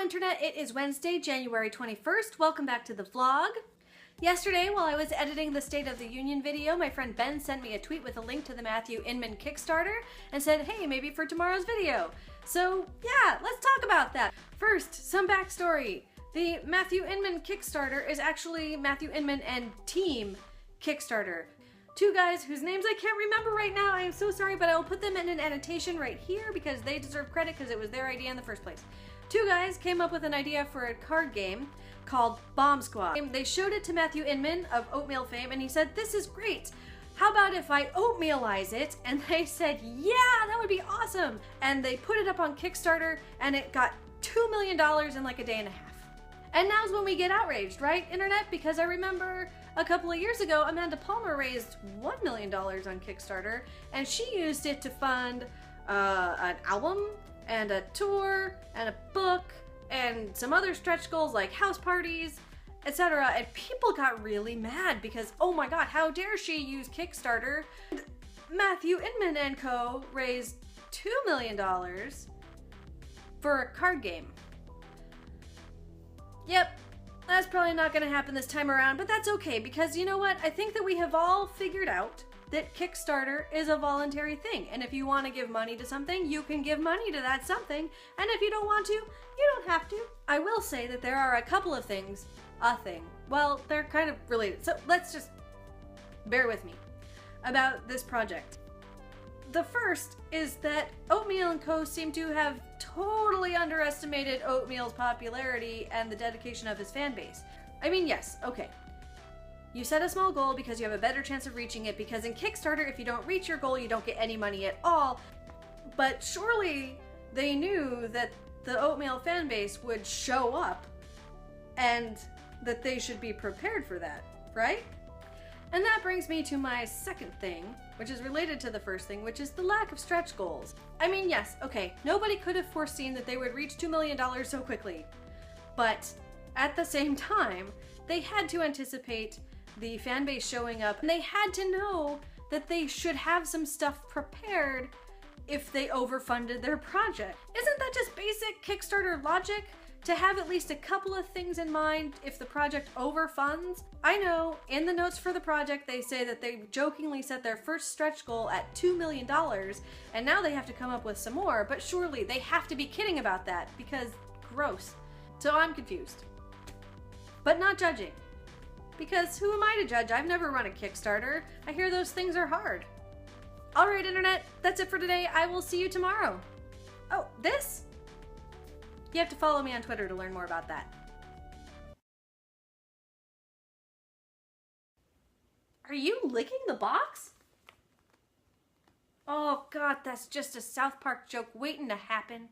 Internet, it is Wednesday, January 21st. Welcome back to the vlog. Yesterday, while I was editing the State of the Union video, my friend Ben sent me a tweet with a link to the Matthew Inman Kickstarter and said, hey, maybe for tomorrow's video. So yeah, let's talk about that. First, some backstory. The Matthew Inman Kickstarter is actually Matthew Inman and Team Kickstarter. Two guys whose names I can't remember right now. I am so sorry, but I will put them in an annotation right here because they deserve credit because it was their idea in the first place. Two guys came up with an idea for a card game called Bomb Squad. They showed it to Matthew Inman of oatmeal fame and he said, this is great. How about if I oatmealize it? And they said, yeah, that would be awesome. And they put it up on Kickstarter and it got $2 million in like a day and a half. And now's when we get outraged, right, Internet? Because I remember a couple of years ago, Amanda Palmer raised $1 million on Kickstarter, and she used it to fund an album, and a tour, and a book, and some other stretch goals like house parties, etc. And people got really mad because, oh my god, how dare she use Kickstarter? And Matthew Inman and Co. raised $2 million for a card game. Yep, that's probably not going to happen this time around, but that's okay because you know what? I think that we have all figured out that Kickstarter is a voluntary thing, and if you want to give money to something, you can give money to that something, and if you don't want to, you don't have to. I will say that there are a couple of things, well, they're kind of related, so let's just bear with me about this project. The first is that Oatmeal & Co. seem to have totally underestimated Oatmeal's popularity and the dedication of his fan base. I mean, yes, okay. You set a small goal because you have a better chance of reaching it, because in Kickstarter, if you don't reach your goal, you don't get any money at all. But surely they knew that the Oatmeal fan base would show up and that they should be prepared for that, right? And that brings me to my second thing, which is related to the first thing, which is the lack of stretch goals. I mean, yes, okay, nobody could have foreseen that they would reach $2 million so quickly, but at the same time, they had to anticipate the fan base showing up, and they had to know that they should have some stuff prepared if they overfunded their project. Isn't that just basic Kickstarter logic? To have at least a couple of things in mind if the project overfunds? I know, in the notes for the project they say that they jokingly set their first stretch goal at $2 million, and now they have to come up with some more, but surely they have to be kidding about that, because gross. So I'm confused. But not judging. Because who am I to judge? I've never run a Kickstarter. I hear those things are hard. Alright, Internet, that's it for today. I will see you tomorrow. Oh, this? You have to follow me on Twitter to learn more about that. Are you licking the box? Oh god, that's just a South Park joke waiting to happen.